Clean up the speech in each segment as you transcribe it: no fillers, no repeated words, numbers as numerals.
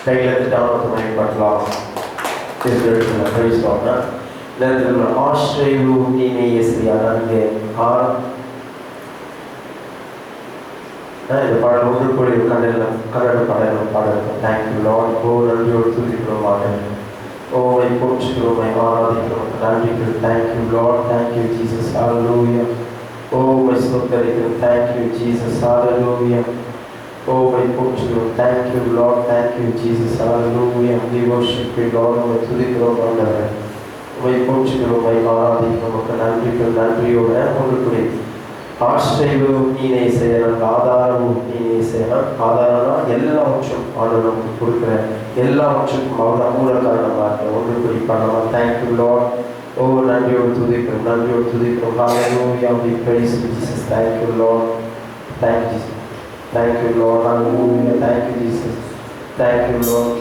கையில் அவனை பற்றலாம் ஆஸ்ரேவு நீனே இயேசுயா நன்கு இந்த பாடல் ஒன்றுக்கூடிய கன்னட பாடல் தேங்க்யூ லார்ட். ஓ நன்றியோடு துதிக்கிறோம் ஆண்டவரே. ஓ மை போற்றுகிறோம், மை ஆராதிக்கிறோம், நன்றி. Thank you Lord, thank you Jesus, hallelujah. ஓ மை ஸ்தோத்திரிக்கிறோம், தேங்க்யூ ஜீசஸ், ஹalleluya. ஓ மை போற்றுகிறோம், thank you Lord, thank you Jesus, hallelujah. we worship you Lord. உம்மை துதிக்கிறோம் ஆண்டவரே. உம்மை போற்றுகிறோம், உம்மை ஆராதிக்கிறோம், நன்றியோட ஒன்றுக்கூடிய ஆஸ்ரேவு நீனே செய்யணும், ஆதாரமும் நீனே செய்யணும். ஆதாரம்னா எல்லாவற்றும் ஆண்டவர் நமக்கு கொடுக்குற எல்லாவற்றுக்கும் அவர் மூல காரணமாக இருக்க ஒன்று குறிப்பாக தேங்க்யூ லார்ட். ஓ நன்றியோடு துதிக்கிறோம், ஹalleluya. we praise you Jesus, thank you Lord, thank you, thank you Lord, hallelujah, thank you Jesus, thank you Lord.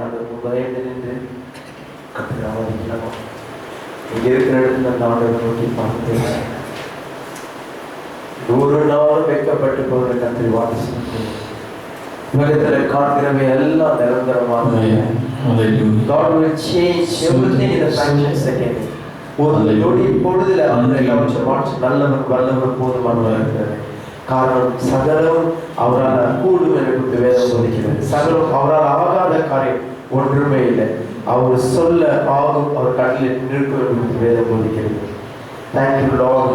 ஆண்டவர் பயந்து நின்று கர்த்தரை ஆராதிக்கலாமா? இங்க இருக்கிற இடத்துல அந்த ஆண்டவரை நோக்கி பார்த்து ஒரு நாள் வைக்கப்பட்டு போகிற கர்த்தரை வாசி உலகத்துல காண்கிறவை எல்லாம் நிரந்தரமாக God will change everything in a fraction second. ஒரு நொடி பொழுதுல அவர் எல்லாவற்றையும் மாற்றி நல்லவர் வல்லவர் போதுமானவர் இருக்கிறார். காரணம் சகலம் அவரால் கூடும் என்று வேதம் சொல்கிறது. சகலம் அவரால் ஆகாத காரியம் ஒன்றுமே இல்லை. அவர் சொல்ல ஆகும், அவர் கண்ணில் நிற்கும் என்று வேதம் சொல்கிறது. Thank you Lord.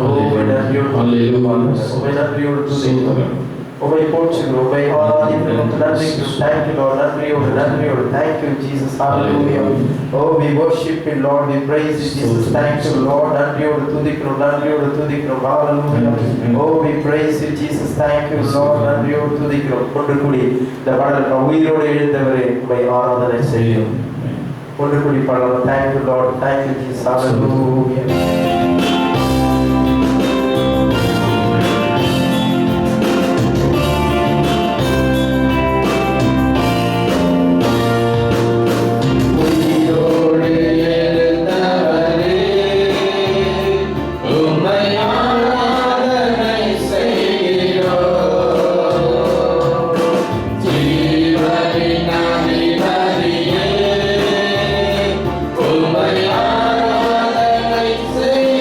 உம்மை போற்றுகிறோம், உம்மை ஆராதிக்கிறோம். நன்றி. Thank you Lord. நன்றியோடு thank you Jesus. Hallelujah. Oh, we worship you Lord. We praise you Jesus. Thank you Lord. நன்றியோடு துதிக்கிறோம். Hallelujah. Oh, we praise you Jesus. Thank you Lord. நன்றியோடு துதிக்கிறோம். ஒன்று கூடி இந்த பாடல் உயிரோடு எழுந்தவரே உம்மை ஆராதனை செய்யும். ஒன்று கூடி பாடலாம். Thank you Lord. Thank you Jesus. Hallelujah. Say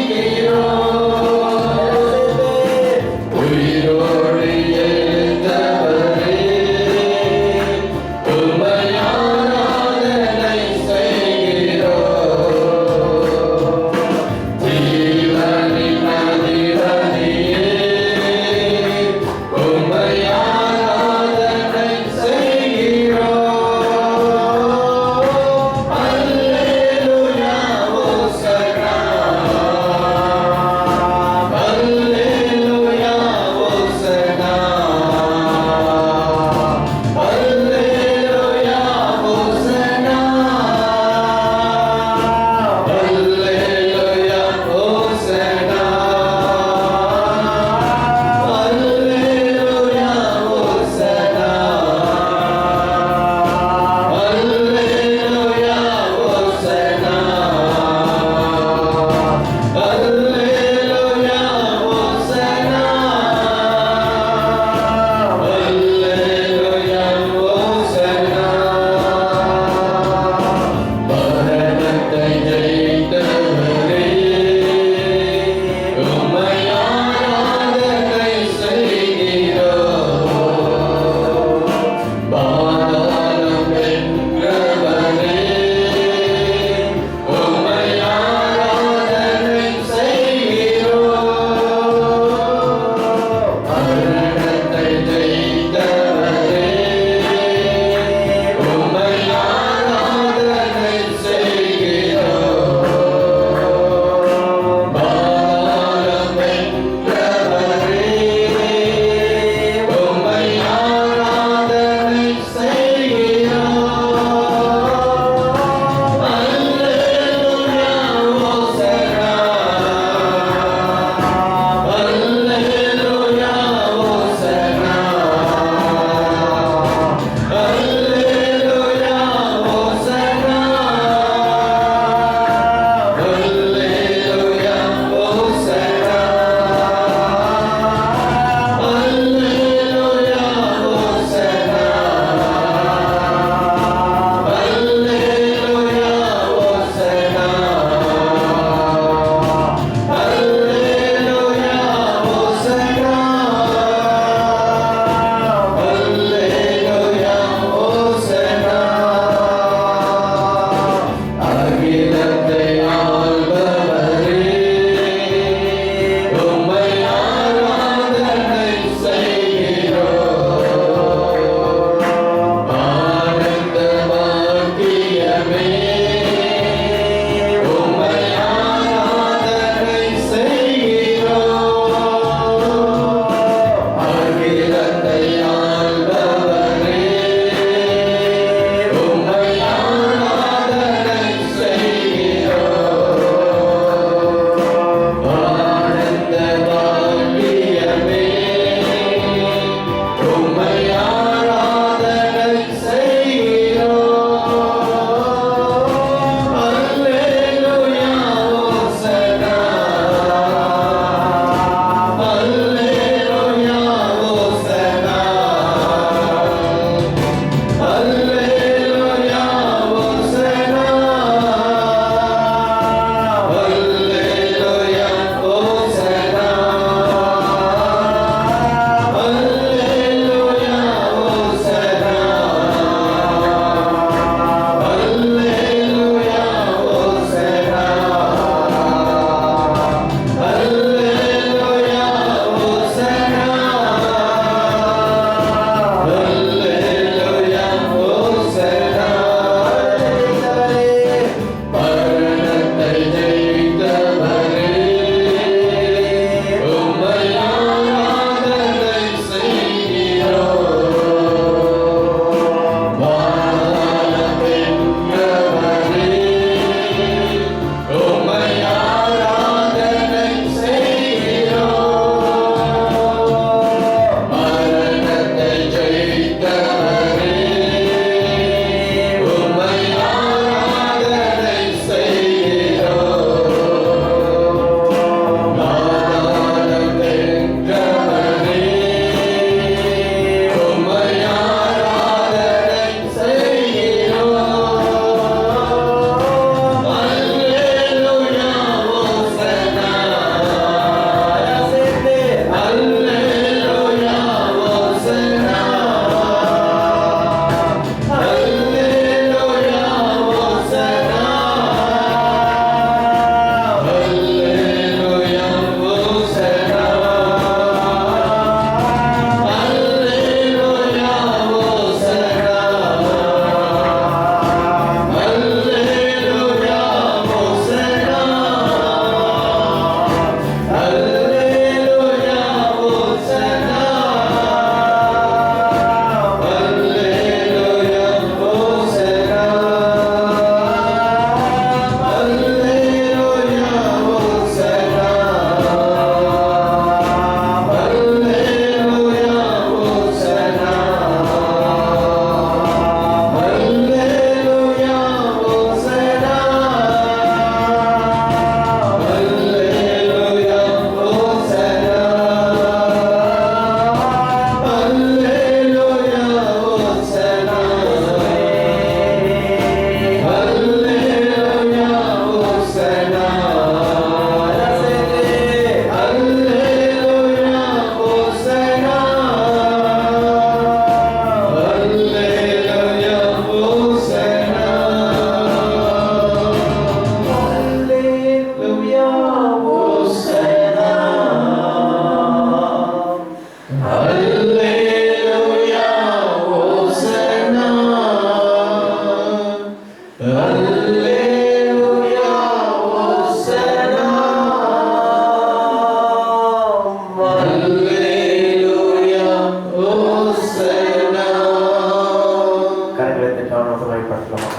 கவனத்தை பயன்படுத்தலாம்.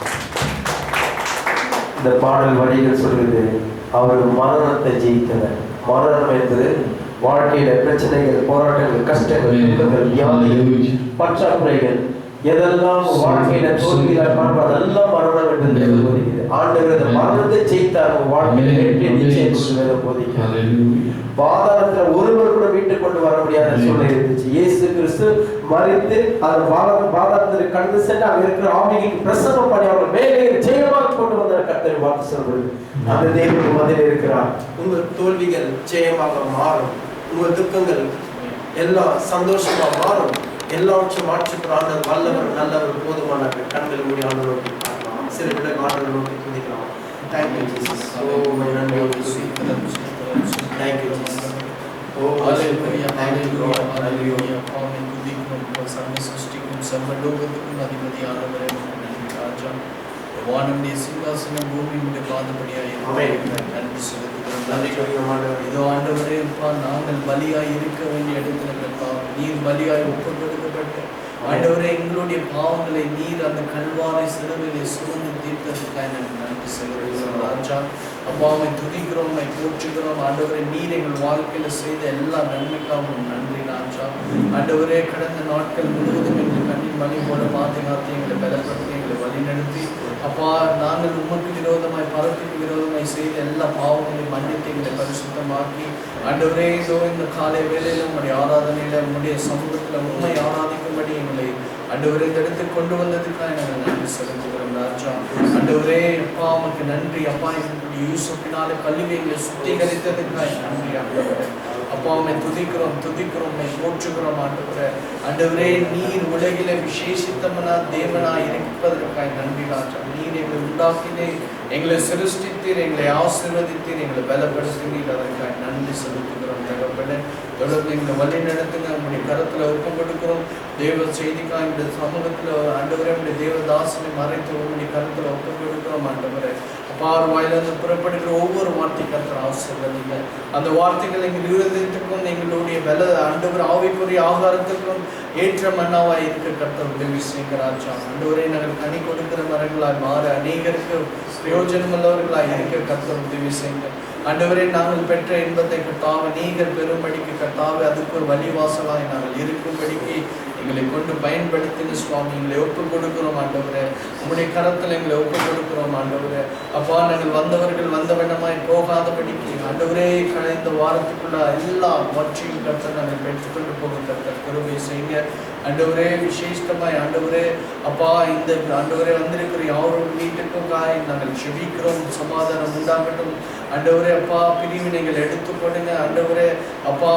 இந்த பாடல் வரிகள் சொல்லுது, அவர் மரணத்தை ஜெயித்தவர். மரணம் என்பது வாழ்க்கையில பிரச்சனைகள், போராட்டங்கள், கஷ்டங்கள், துன்பங்கள், வியாதிகள், பற்றாக்குறைகள், எதெல்லாம் வாழ்க்கையில தோல்வியில காண்போ அதெல்லாம் மரணம் என்று போதிக்குது. ஆண்டவர் இந்த மரணத்தை ஜெயித்தார், வாழ்க்கையில வெற்றி நிச்சயம் போதிக்கிறார். பாதாளத்துல ஒருவர் கூட வீட்டுக்கு கொண்டு வர முடியாத சூழ்நிலை இருந்துச்சு. இயேசு கிறிஸ்து மரித்து அந்த பாதாளத்தில் கடந்து சென்று அங்க இருக்கிற ஆவிகளுக்கு பிரசன்னம் பண்ணி அவர்கள் மேலே ஜெயமாக கொண்டு வந்த கர்த்தரை வாக்கு சொல்றது. அந்த தேவனுக்கு மத்தியில் இருக்கிறார். உங்கள் தோல்விகள் ஜெயமாக மாறும், உங்கள் துக்கங்கள் எல்லாம் சந்தோஷமா மாறும். எல்லாவற்றையும் மாற்றுகிறான் வல்லவர், நல்லவர், போதுமான கண்கள் மூடி ஆண்டு நோக்கி பார்க்கலாம். சில விட ஆண்டு நோக்கி துதிக்கலாம். Thank you Jesus. ஓ மை நன்றி. Thank you Jesus. ஓ ஹalleluya ஹalleluya ஹalleluya. ஆமென். துதிக்கிறோம். சர்வ சிருஷ்டிக்கும் சர்வ லோகத்துக்கும் அதிபதியானவரே நன்றி ராஜா. வானமுடைய சிங்காசனம் பூமியுடைய பாதபடியாய் இருக்கிறது. நன்றி செலுத்துகிறோம். நன்றி ஆண்டவரே. இதோ ஆண்டவரே, நாங்கள் பலியாய் இருக்க வேண்டிய இடத்துல நீர் பலியாய் ஒப்புக் கொடுக்கப்பட்ட ஆண்டவரே, எங்களுடைய பாவங்களை நீர் அந்த கல்வாரி சிலுவையிலே சுமந்து தீர்த்ததுக்காக நன்றி செலுத்துகிறோம் ராஜா. அப்பாவை துதிக்கிறோம், போற்றுகிறோம். ஆண்டவரே, நீர் எங்கள் வாழ்க்கையில செய்த எல்லா நன்மைக்காகவும் நன்றி ராஜா. ஆண்டவரே, கடந்த நாட்கள் முழுவதும் எங்கள் கண்ணின் மணி போல பாதுகாத்து எங்களை பலப்படுத்தி எங்களை வழிநடத்தி அப்பா, நாங்கள் உமக்கு விரோதமாய் பரத்துக்கு விரோதமாய் செய்த எல்லா பாவங்களையும் மன்னித்து எங்களை பரிசுத்தமாக்கி ஆண்டவரே, இதோ இந்த காலை வேளையில உங்களுடைய ஆராதனையில உங்களுடைய சமூகத்துல உண்மை ஆராதிக்கும்படி எங்களை ஆண்டவரே இந்த இடத்துக்கு கொண்டு வந்ததுக்காக நாங்கள் நன்றி செலுத்துகிறோம் ராஜா. ஆண்டவரே, அப்பா உமக்கு நன்றி. அப்பா, எங்களுடைய யூசுப்பினாலே கல்வி எங்களை சுத்திகரித்ததுக்காக நன்றி ஆண்டவரே. அப்பா உம்மை துதிக்கிறோம் போற்றுகிறோம் ஆண்டவரே. ஆண்டவரே, நீர் உலகில விசேஷித்தமனா தேவனாய் இருப்பதற்காக நன்றி ராஜா. நீர் எங்களை உண்டாக்கினே, எங்களை சிருஷ்டித்தீர், எங்களை ஆசீர்வதித்தீர், எங்களை பலப்படுத்தினீர். அதற்காக நன்றி செலுத்துகிறோம் தகப்பனே. தொடர்ந்து எங்களை வழி நடத்துங்க. நம்முடைய கருத்துல ஒப்புக் கொடுக்கிறோம். தேவ செய்திக்காக இந்த சமூகத்துல ஆண்டவரே, நம்முடைய தேவதாசனை மறைத்து உங்களுடைய கருத்துல ஒப்புக் கொடுக்கிறோம் ஆண்டவரே. அப்பார் வாயிலிருந்து புறப்படுகிற ஒவ்வொரு வார்த்தை கர்த்தர் ஆசீர்வதிங்க. அந்த வார்த்தைகள் எங்கள் இருதயத்துக்கும் எங்களுடைய பல ஆண்டவர் ஆவிக்குரிய ஆகாரத்துக்கும் ஏற்ற மன்னாவாய் இருக்க கர்த்தர் உதவி செய்யுங்க ராஜா. ஆண்டவரே, நாங்கள் கனி கொடுக்கிற மரங்களாய் மாற அநேகருக்கு பிரயோஜனமுள்ளவர்களாய் இருக்க கர்த்தர் உதவி செய்யுங்க. ஆண்டவரே, நாங்கள் பெற்ற இன்பத்தை கர்த்தாவே நீங்கள் பெரும்படிக்கு கர்த்தாவே அதுக்கு ஒரு வழிவாசலாய் நாங்கள் இருக்கும்படிக்கு எங்களை கொண்டு பயன்படுத்தின சுவாமி. எங்களை ஒப்புக் கொடுக்கிறோம் ஆண்டவரே. உங்களுடைய கரத்தில் எங்களை ஒப்புக் கொடுக்கிறோம் ஆண்டவரே. அப்பா, நாங்கள் வந்தவர்கள் வந்தவண்ணமாய் போகாதபடிக்கு ஆண்டவரே, இந்த வாரத்துக்குள்ள எல்லா வற்றியும் கர்த்தர் நாங்கள் பெற்றுக்கொண்டு போக கர்த்தர் கிருபை செய்யுங்க ஆண்டவரே. விசேஷமாய் ஆண்டவரே, அப்பா, இந்த ஆண்டவரே வந்திருக்கிற யாரோட வீட்டுக்கும் நாங்கள் செபிக்கிறோம். சமாதானம் உண்டாகட்டும் ஆண்டவரே. அப்பா, பிரிவினைகள் எடுத்துப்படுங்க ஆண்டவரே. அப்பா,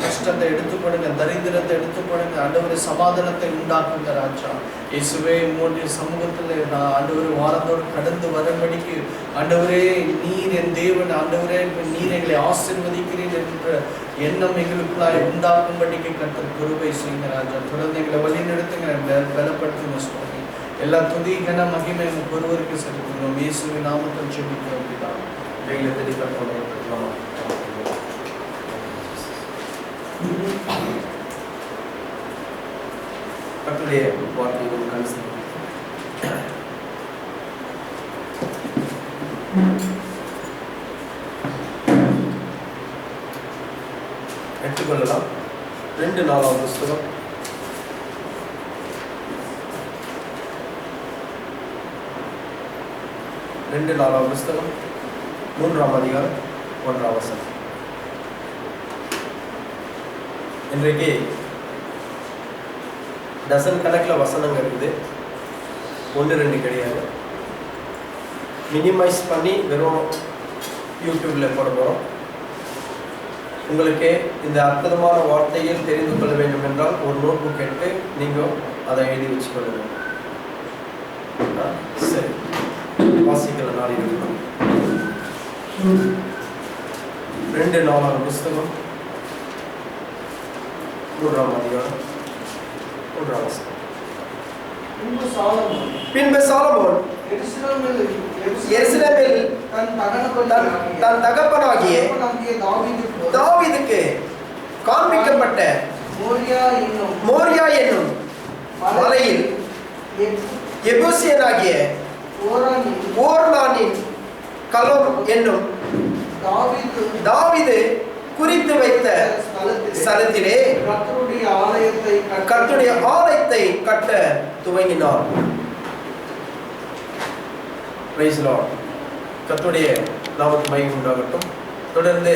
கஷ்டத்தை எடுத்துப்படுங்க, தரித்திரத்தை எடுத்துப்படுங்க ஆண்டவரே. சமாதானத்தை உண்டாக்குங்க ராஜா. இயேசுவே, உங்களுடைய சமூகத்தில் நான் ஆண்டவரே வாரத்தோடு கடந்து வரும்படிக்கு ஆண்டவரே, நீர் என் தேவன் ஆண்டவரே, நீர் எங்களை ஆசீர்வதிக்கிறீர் என்ற எண்ணம் எங்களுக்குள்ளாய் உண்டாக்கும்படிக்கு கர்த்தர் கிருபை செய்யுங்க ராஜா. தொடர்ந்து எங்களை வழி நடத்துங்க, பலப்படுத்துங்க சுவாமி. எல்லா துதி கன மகிமை ஒருவருக்கு செலுத்துகிறோம். இயேசுவின் நாமத்தில் ஜெபிக்கிறோம் பிதாவே. கர்த்தருடைய வார்த்தையை கன்சிடர் எடுத்துக்கொள்ளலாம். 2 புஸ்தகம் 2 புஸ்தகம் 3 அதிகாரம் 1 வசனம். இன்றைக்கு டசன் கணக்கில் வசனங்கள் இருக்குது, 1-2 கிடையாது. மினிமைஸ் பண்ணி வெறும் யூடியூப்பில் போட போகிறோம். உங்களுக்கு இந்த அற்புதமான வார்த்தையில் தெரிந்து கொள்ள வேண்டும் என்றால் ஒரு நோட் புக் எடுத்து நீங்கள் அதை எழுதி வச்சுக்கொள்ளுங்க. சரி, வாசிக்கிற நாள் இருக்கணும். 2 புஸ்தகம் 3 அதிகாரம் 1 வசனம். பின்பு சாலமோன் எருசலேமில் தன் தகப்பனாகிய தாவீதுக்கு காண்பிக்கப்பட்ட மோரியா என்னும் மலையில் எபூசியனாகிய ஓர்னானின் களம் என்னும் தாவீது குறித்து வைத்த ஸ்தலத்திலே கர்த்தருடைய ஆலயத்தை கட்ட துவங்கினார். Praise the Lord. கர்த்தருடைய நாமத்துக்கு மகிமை உண்டாகட்டும். தொடர்ந்து